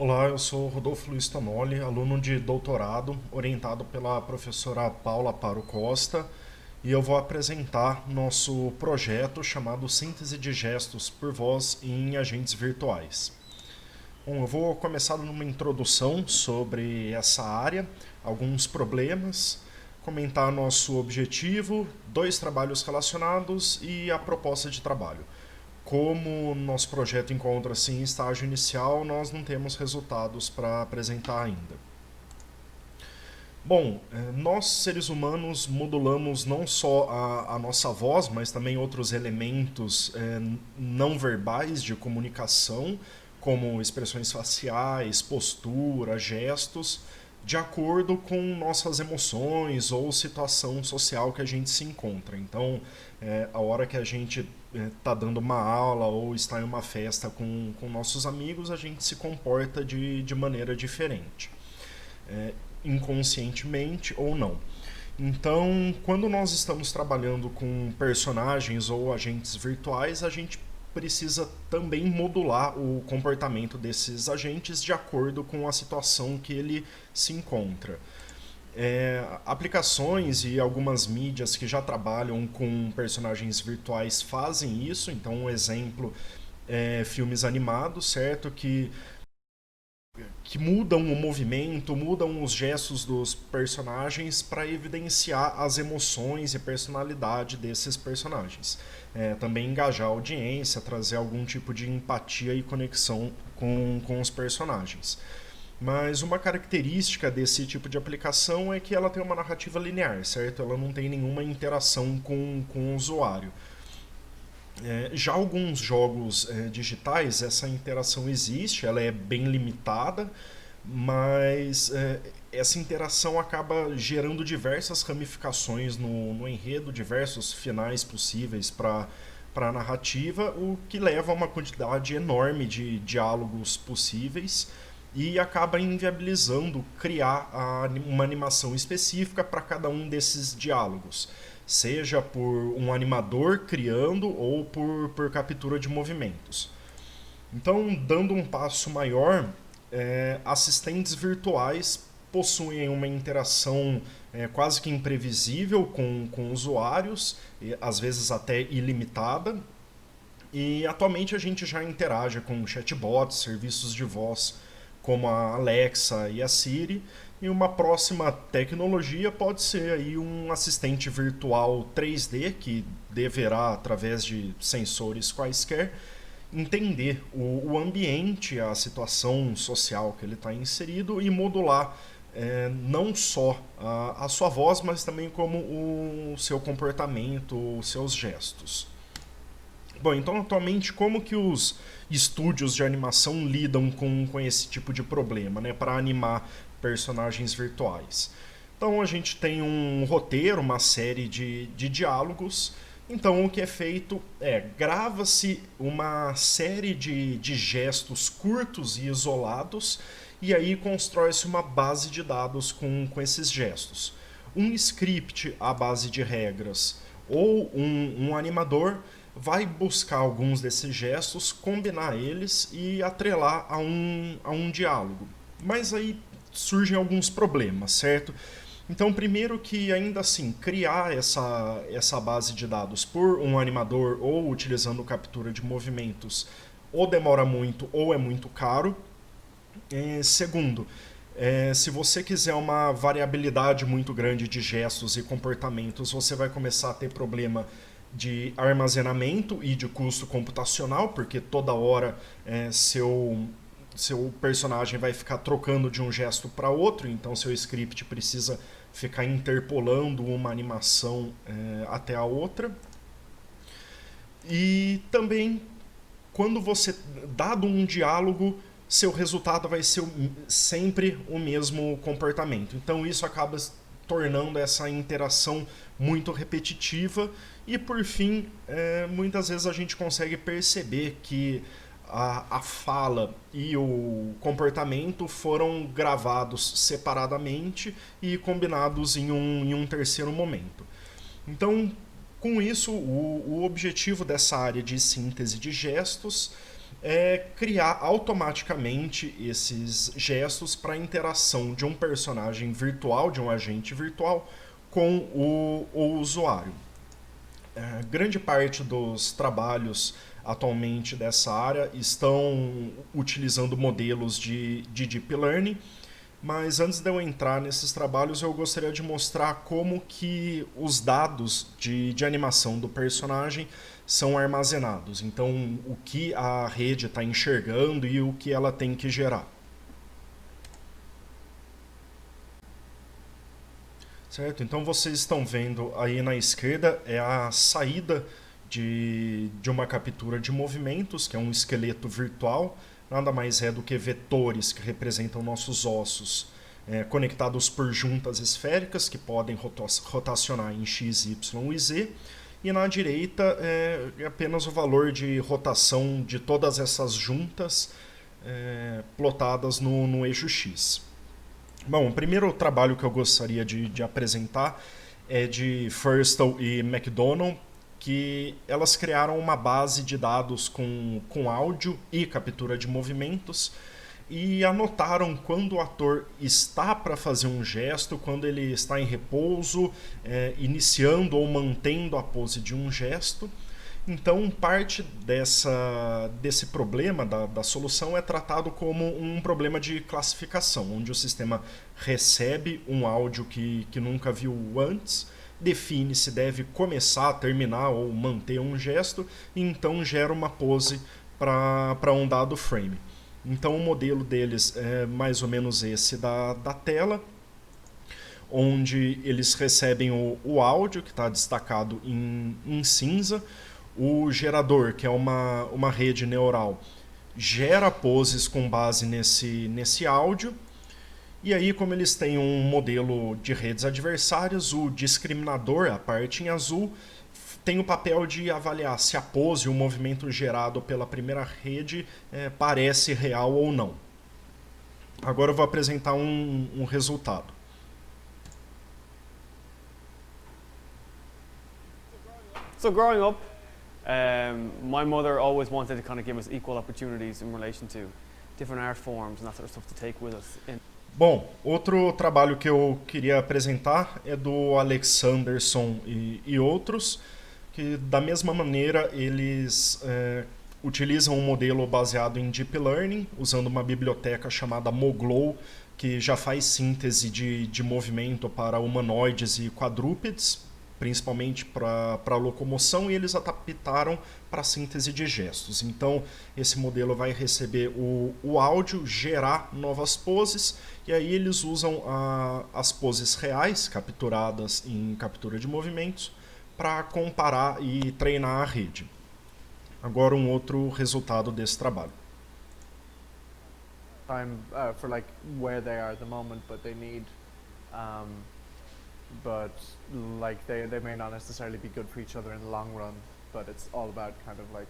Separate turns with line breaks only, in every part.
Olá, eu sou Rodolfo Luiz Tonoli, aluno de doutorado, orientado pela professora Paula Paro Costa, e eu vou apresentar nosso projeto chamado Síntese de Gestos por Voz em Agentes Virtuais. Bom, eu vou começar numa introdução sobre essa área, alguns problemas, comentar nosso objetivo, dois trabalhos relacionados e a proposta de trabalho. Como nosso projeto encontra-se em estágio inicial, nós não temos resultados para apresentar ainda. Bom, nós seres humanos modulamos não só a nossa voz, mas também outros elementos não verbais de comunicação, como expressões faciais, postura, gestos, de acordo com nossas emoções ou situação social que a gente se encontra. Então, a hora que a gente está dando uma aula ou está em uma festa com nossos amigos, a gente se comporta de maneira diferente, inconscientemente ou não. Então, quando nós estamos trabalhando com personagens ou agentes virtuais, a gente precisa também modular o comportamento desses agentes de acordo com a situação que ele se encontra. Aplicações e algumas mídias que já trabalham com personagens virtuais fazem isso. Então, um exemplo é filmes animados, certo? Que mudam o movimento, mudam os gestos dos personagens para evidenciar as emoções e personalidade desses personagens. Também engajar a audiência, trazer algum tipo de empatia e conexão com os personagens. Mas uma característica desse tipo de aplicação é que ela tem uma narrativa linear, certo? Ela não tem nenhuma interação com o usuário. Já alguns jogos digitais, essa interação existe, ela é bem limitada, mas essa interação acaba gerando diversas ramificações no enredo, diversos finais possíveis para a narrativa, o que leva a uma quantidade enorme de diálogos possíveis e acaba inviabilizando criar uma animação específica para cada um desses diálogos, seja por um animador criando ou por captura de movimentos. Então, dando um passo maior, assistentes virtuais possuem uma interação quase que imprevisível com usuários, e às vezes até ilimitada, e atualmente a gente já interage com chatbots, serviços de voz como a Alexa e a Siri, e uma próxima tecnologia pode ser aí um assistente virtual 3D que deverá, através de sensores quaisquer, entender o ambiente, a situação social que ele está inserido e modular não só a sua voz, mas também como o seu comportamento, os seus gestos. Bom, então atualmente como que os estúdios de animação lidam com esse tipo de problema, né, para animar personagens virtuais? Então a gente tem um roteiro, uma série de diálogos. Então o que é feito é grava-se uma série de gestos curtos e isolados e aí constrói-se uma base de dados com esses gestos. Um script à base de regras ou um animador vai buscar alguns desses gestos, combinar eles e atrelar a um diálogo. Mas aí surgem alguns problemas, certo? Então, primeiro que ainda assim, criar essa base de dados por um animador ou utilizando captura de movimentos ou demora muito ou é muito caro. Segundo, se você quiser uma variabilidade muito grande de gestos e comportamentos, você vai começar a ter problema de armazenamento e de custo computacional, porque toda hora seu personagem vai ficar trocando de um gesto para outro, então seu script precisa ficar interpolando uma animação até a outra. E também, quando você, dado um diálogo, seu resultado vai ser sempre o mesmo comportamento. Então isso acaba tornando essa interação muito repetitiva e, por fim, muitas vezes a gente consegue perceber que a fala e o comportamento foram gravados separadamente e combinados em um terceiro momento. Então, com isso, o objetivo dessa área de síntese de gestos é criar automaticamente esses gestos para a interação de um personagem virtual, de um agente virtual, com o usuário. Grande parte dos trabalhos atualmente dessa área estão utilizando modelos de Deep Learning, mas antes de eu entrar nesses trabalhos, eu gostaria de mostrar como que os dados de animação do personagem são armazenados. Então, o que a rede está enxergando e o que ela tem que gerar. Certo? Então, vocês estão vendo aí na esquerda é a saída de uma captura de movimentos, que é um esqueleto virtual, nada mais é do que vetores que representam nossos ossos, conectados por juntas esféricas que podem rotacionar em x, y e z. E na direita é apenas o valor de rotação de todas essas juntas plotadas no eixo x. Bom, o primeiro trabalho que eu gostaria de apresentar é de Firstall e McDonald, que elas criaram uma base de dados com áudio e captura de movimentos e anotaram quando o ator está para fazer um gesto, quando ele está em repouso, iniciando ou mantendo a pose de um gesto. Então, parte desse problema, da solução, é tratado como um problema de classificação, onde o sistema recebe um áudio que nunca viu antes, define se deve começar, terminar ou manter um gesto, e então gera uma pose para um dado frame. Então, o modelo deles é mais ou menos esse da tela, onde eles recebem o áudio, que está destacado em cinza. O gerador, que é uma rede neural, gera poses com base nesse áudio. E aí, como eles têm um modelo de redes adversárias, o discriminador, a parte em azul, tem o papel de avaliar se a pose, o movimento gerado pela primeira rede parece real ou não. Agora eu vou apresentar um resultado.
So growing up, my mother always wanted to kind of give us equal opportunities in relation to different art forms and that sort of stuff to take with us.
Bom, outro trabalho que eu queria apresentar é do Alexanderson e outros, que da mesma maneira eles utilizam um modelo baseado em Deep Learning, usando uma biblioteca chamada Moglow, que já faz síntese de movimento para humanoides e quadrúpedes, principalmente para locomoção, e eles adaptaram para síntese de gestos. Então, esse modelo vai receber o áudio, gerar novas poses, e aí eles usam as poses reais, capturadas em captura de movimentos, para comparar e treinar a rede. Agora, um outro resultado desse trabalho.
Time for like where they are at the moment, but they need but like they may not necessarily be good for each other in the long run, but it's all about kind of like,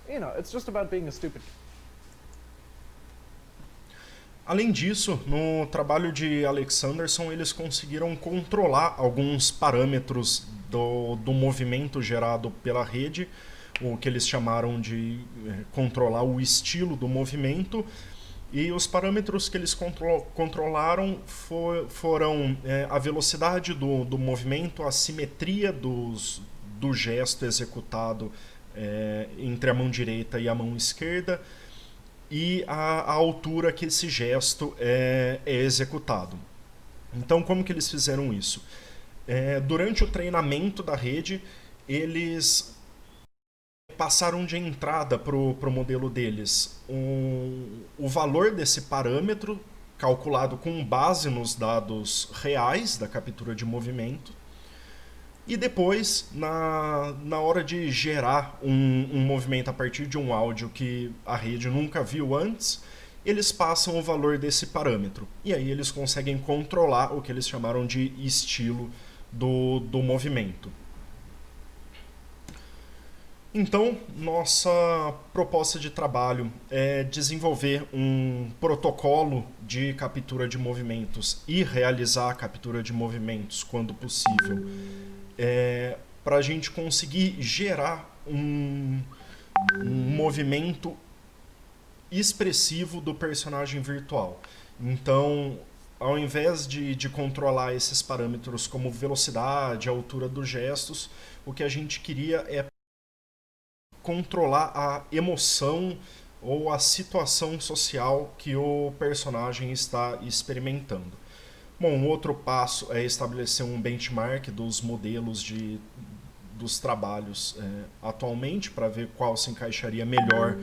you know, it's just about being a stupid.
Além disso, no trabalho de Alexanderson, eles conseguiram controlar alguns parâmetros do movimento gerado pela rede, o que eles chamaram de controlar o estilo do movimento. E os parâmetros que eles controlaram foram a velocidade do movimento, a simetria do gesto executado entre a mão direita e a mão esquerda e a altura que esse gesto é executado. Então, como que eles fizeram isso? Durante o treinamento da rede, eles passaram de entrada para o modelo deles o valor desse parâmetro, calculado com base nos dados reais da captura de movimento, e depois, na hora de gerar um movimento a partir de um áudio que a rede nunca viu antes, eles passam o valor desse parâmetro. E aí eles conseguem controlar o que eles chamaram de estilo do movimento. Então, nossa proposta de trabalho é desenvolver um protocolo de captura de movimentos e realizar a captura de movimentos quando possível, para a gente conseguir gerar um movimento expressivo do personagem virtual. Então, ao invés de controlar esses parâmetros como velocidade, altura dos gestos, o que a gente queria é controlar a emoção ou a situação social que o personagem está experimentando. Bom, um outro passo é estabelecer um benchmark dos modelos dos trabalhos atualmente, para ver qual se encaixaria melhor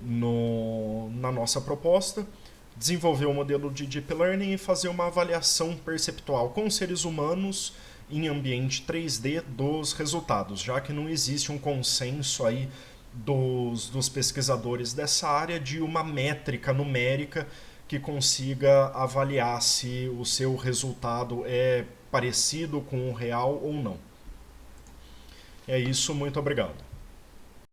na nossa proposta. Desenvolver um modelo de Deep Learning e fazer uma avaliação perceptual com seres humanos em ambiente 3D dos resultados, já que não existe um consenso aí dos pesquisadores dessa área de uma métrica numérica que consiga avaliar se o seu resultado é parecido com o real ou não. É isso, muito obrigado.